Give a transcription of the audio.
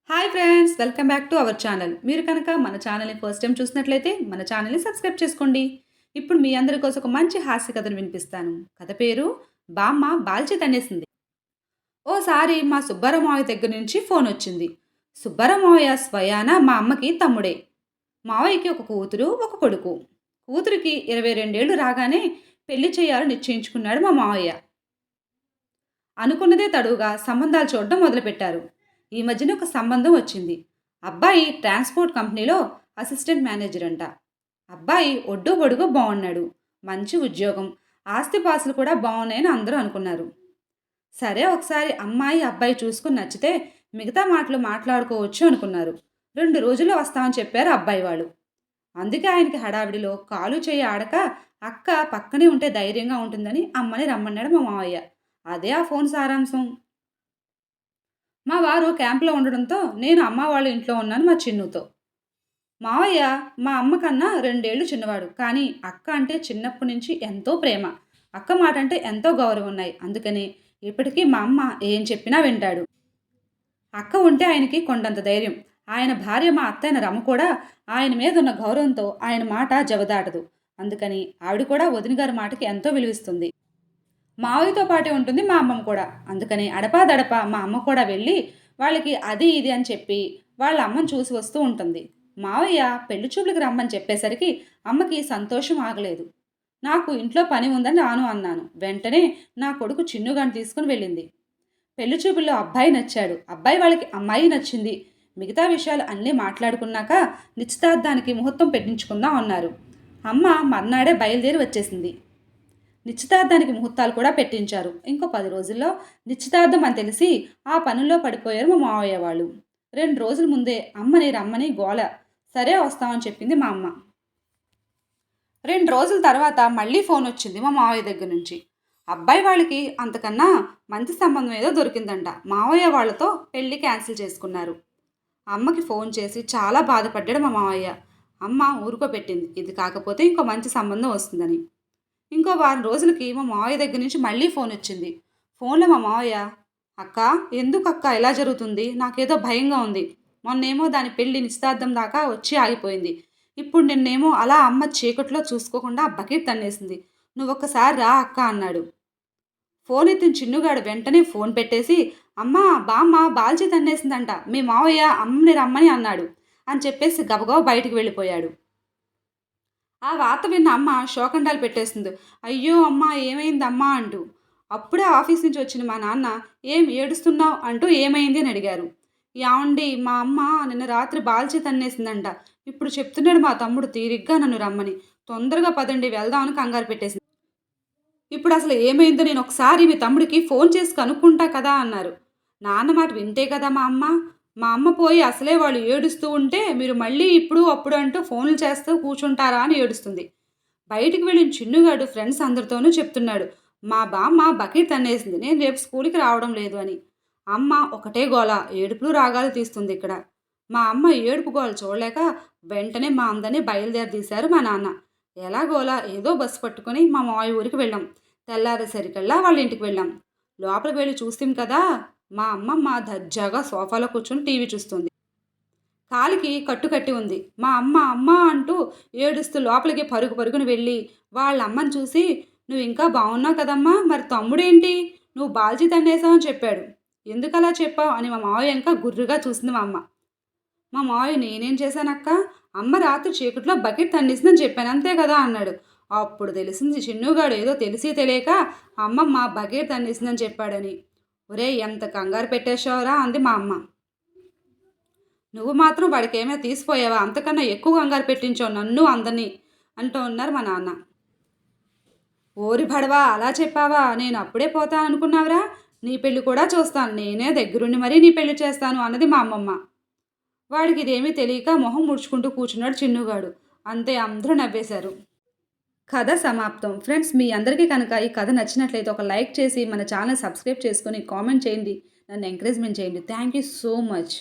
Hi friends, welcome back to our channel. మీరు కనుక మన ఛానల్ని ఫస్ట్ టైం చూసినట్లయితే మన ఛానల్ని సబ్స్క్రైబ్ చేసుకోండి. ఇప్పుడు మీ అందరి కోసం ఒక మంచి హాస్య కథను వినిపిస్తాను. కథ పేరు బామ్మ బాల్చి తన్నేసింది. ఓసారి మా సుబ్బారావు దగ్గర నుంచి ఫోన్ వచ్చింది. సుబ్బారావు స్వయాన మా అమ్మకి తమ్ముడే. మావయ్యకి ఒక కూతురు, ఒక కొడుకు. కూతురికి 22 ఏళ్ళు రాగానే పెళ్లి చేయాలని నిశ్చయించుకున్నాడు మా మావయ్య. అనుకున్నదే తడువుగా సంబంధాలు చూడడం మొదలుపెట్టారు. ఈ మధ్యన ఒక సంబంధం వచ్చింది. అబ్బాయి ట్రాన్స్పోర్ట్ కంపెనీలో అసిస్టెంట్ మేనేజర్ అంట. అబ్బాయి ఒడ్డు పొడుగు బాగున్నాడు, మంచి ఉద్యోగం, ఆస్తిపాస్తులు కూడా బాగున్నాయని అందరూ అనుకున్నారు. సరే, ఒకసారి అమ్మాయి అబ్బాయి చూసుకుని నచ్చితే మిగతా మాటలు మాట్లాడుకోవచ్చు అనుకున్నారు. 2 రోజుల్లో వస్తామని చెప్పారు అబ్బాయి వాళ్ళు. అందుకే ఆయనకి హడావిడిలో కాలు చేయి ఆడక అక్క పక్కనే ఉంటే ధైర్యంగా ఉంటుందని అమ్మని రమ్మన్నాడు మా మావయ్య. అదే ఆ ఫోన్ సారాంశం. మా వారు క్యాంప్లో ఉండడంతో నేను అమ్మ వాళ్ళ ఇంట్లో ఉన్నాను మా చిన్నుతో. మావయ్య మా అమ్మ కన్నా 2 ఏళ్ళు చిన్నవాడు, కానీ అక్క అంటే చిన్నప్పటి నుంచి ఎంతో ప్రేమ. అక్క మాట అంటే ఎంతో గౌరవం ఉన్నాయి. అందుకని ఇప్పటికీ మా అమ్మ ఏం చెప్పినా వింటాడు. అక్క ఉంటే ఆయనకి కొండంత ధైర్యం. ఆయన భార్య మా అత్తయ్య రమ కూడా ఆయన మీద ఉన్న గౌరవంతో ఆయన మాట జవదాటదు. అందుకని ఆవిడ కూడా వదిన గారి మాటకి ఎంతో విలువిస్తుంది. మావయ్యతో పాటే ఉంటుంది మా అమ్మమ్మ కూడా. అందుకని అడపాదడపా మా అమ్మ కూడా వెళ్ళి వాళ్ళకి అది ఇది అని చెప్పి వాళ్ళ అమ్మని చూసి వస్తూ ఉంటుంది. మావయ్య పెళ్లి చూపులకు రమ్మని చెప్పేసరికి అమ్మకి సంతోషం ఆగలేదు. నాకు ఇంట్లో పని ఉందని రాను అన్నాను. వెంటనే నా కొడుకు చిన్నుగాని తీసుకుని వెళ్ళింది. పెళ్లి చూపుల్లో అబ్బాయి నచ్చాడు. అబ్బాయి వాళ్ళకి అమ్మాయి నచ్చింది. మిగతా విషయాలు అన్నీ మాట్లాడుకున్నాక నిశ్చితార్థానికి ముహూర్తం పెట్టించుకుందాం అన్నారు. అమ్మ మర్నాడే బయలుదేరి వచ్చేసింది. నిశ్చితార్థానికి ముహూర్తాలు కూడా పెట్టించారు. ఇంకో 10 రోజుల్లో నిశ్చితార్థం అని తెలిసి ఆ పనుల్లో పడిపోయారు మా మావయ్య వాళ్ళు. 2 రోజుల ముందే అమ్మని రమ్మని గోల. సరే వస్తామని చెప్పింది మా అమ్మ. 2 రోజుల తర్వాత మళ్ళీ ఫోన్ వచ్చింది మా మావయ్య దగ్గర నుంచి. అబ్బాయి వాళ్ళకి అంతకన్నా మంచి సంబంధం ఏదో దొరికిందంట. మావయ్య వాళ్ళతో పెళ్లి క్యాన్సిల్ చేసుకున్నారు. అమ్మకి ఫోన్ చేసి చాలా బాధపడ్డాడు మా మావయ్య. అమ్మ ఊరుకోబెట్టింది, ఇది కాకపోతే ఇంకో మంచి సంబంధం వస్తుందని. ఇంకో వారం రోజులకి మా మావయ్య దగ్గర నుంచి మళ్ళీ ఫోన్ వచ్చింది. ఫోన్లో మా మావయ్య, అక్క ఎందుకు అక్క ఇలా జరుగుతుంది, నాకేదో భయంగా ఉంది. మొన్నేమో దాని పెళ్లి నిశ్చితార్థం దాకా వచ్చి ఆగిపోయింది. ఇప్పుడు నిన్నేమో అలా అమ్మ చీకట్లో చూసుకోకుండా బకెట్ తన్నేసింది. నువ్వొక్కసారి రా అక్క అన్నాడు. ఫోన్ ఎత్తిన చిన్నుగాడు వెంటనే ఫోన్ పెట్టేసి, అమ్మా బామ్మ బాల్చి తన్నేసిందంట, మీ మావయ్య అమ్మని రమ్మని అన్నాడు అని చెప్పేసి గబగబా బయటికి వెళ్ళిపోయాడు. ఆ వార్త విన్న అమ్మ శోకండాలు పెట్టేస్తుంది. అయ్యో అమ్మ ఏమైందమ్మా అంటూ. అప్పుడే ఆఫీస్ నుంచి వచ్చిన మా నాన్న, ఏం ఏడుస్తున్నావు అంటూ ఏమైంది అని అడిగారు. యాండి మా అమ్మ నిన్న రాత్రి బాల్చి తన్నేసిందంట. ఇప్పుడు చెప్తున్నాడు మా తమ్ముడు తీరిగ్గా నన్ను రమ్మని. తొందరగా పదండి వెళ్దామని కంగారు పెట్టేసింది. ఇప్పుడు అసలు ఏమైందో నేను ఒకసారి మీ తమ్ముడికి ఫోన్ చేసి కనుక్కుంటా కదా అన్నారు. నాన్న మాట వింటే కదా మా అమ్మ. మా అమ్మ పోయి అసలే వాళ్ళు ఏడుస్తూ ఉంటే మీరు మళ్ళీ ఇప్పుడు అప్పుడు అంటూ ఫోన్లు చేస్తూ కూర్చుంటారా అని ఏడుస్తుంది. బయటికి వెళ్ళిన చిన్నుగాడు ఫ్రెండ్స్ అందరితోనూ చెప్తున్నాడు, మా బామ్మ బకెట్ తన్నేసింది, నేను రేపు స్కూల్కి రావడం లేదు అని. అమ్మ ఒకటే గోల, ఏడుపులు రాగాలు తీస్తుంది ఇక్కడ. మా అమ్మ ఏడుపు గోల చూడలేక వెంటనే మా అందరినీ బయలుదేరి తీశారు మా నాన్న. ఎలాగోలా ఏదో బస్సు పట్టుకొని మా మావయ్య ఊరికి వెళ్ళాం. తెల్లారేసరికల్లా వాళ్ళ ఇంటికి వెళ్ళాం. లోపలికి వెళ్ళి చూస్తాం కదా, మా అమ్మమ్మ దర్జాగా సోఫాలో కూర్చొని టీవీ చూస్తుంది. కాలికి కట్టుకట్టి ఉంది. మా అమ్మ అమ్మ అంటూ ఏడుస్తూ లోపలికి పరుగు పరుగున వెళ్ళి వాళ్ళ అమ్మని చూసి, నువ్వు ఇంకా బాగున్నావు కదమ్మా, మరి తమ్ముడేంటి, నువ్వు బాల్చి తన్నేసావు అని చెప్పాడు. ఎందుకు అలా చెప్పావు అని మా మావయ్య ఇంకా గుర్రుగా చూసింది మా అమ్మ. మా మావయ్య, నేనేం చేశానక్క, అమ్మ రాత్రి చీకట్లో బకెట్ తన్నేసిందని చెప్పాను అంతే కదా అన్నాడు. అప్పుడు తెలిసింది చిన్నుగాడు ఏదో తెలిసి తెలియక అమ్మమ్మ బకెట్ తన్నేసిందని చెప్పాడని. ఒరే ఎంత కంగారు పెట్టేశావురా అంది మా అమ్మ. నువ్వు మాత్రం వాడికి ఏమైనా తీసిపోయావా, అంతకన్నా ఎక్కువ కంగారు పెట్టించావు నన్ను అందరినీ అంటూ ఉన్నారు మా నాన్న. ఓరి భడవా అలా చెప్పావా, నేను అప్పుడే పోతాను అనుకున్నావురా, నీ పెళ్ళి కూడా చూస్తాను, నేనే దగ్గరుండి మరీ నీ పెళ్లి చేస్తాను అన్నది మా అమ్మమ్మ. వాడికి ఇదేమీ తెలియక మొహం ముడుచుకుంటూ కూర్చున్నాడు చిన్నుగాడు. అంతే, అందరూ నవ్వేశారు. కథ సమాప్తం. ఫ్రెండ్స్, మీ అందరికీ కనుక ఈ కథ నచ్చినట్లయితే ఒక లైక్ చేసి మన ఛానల్ సబ్స్క్రైబ్ చేసుకొని కామెంట్ చేయండి, నన్ను ఎంకరేజ్మెంట్ చేయండి. Thank you so much.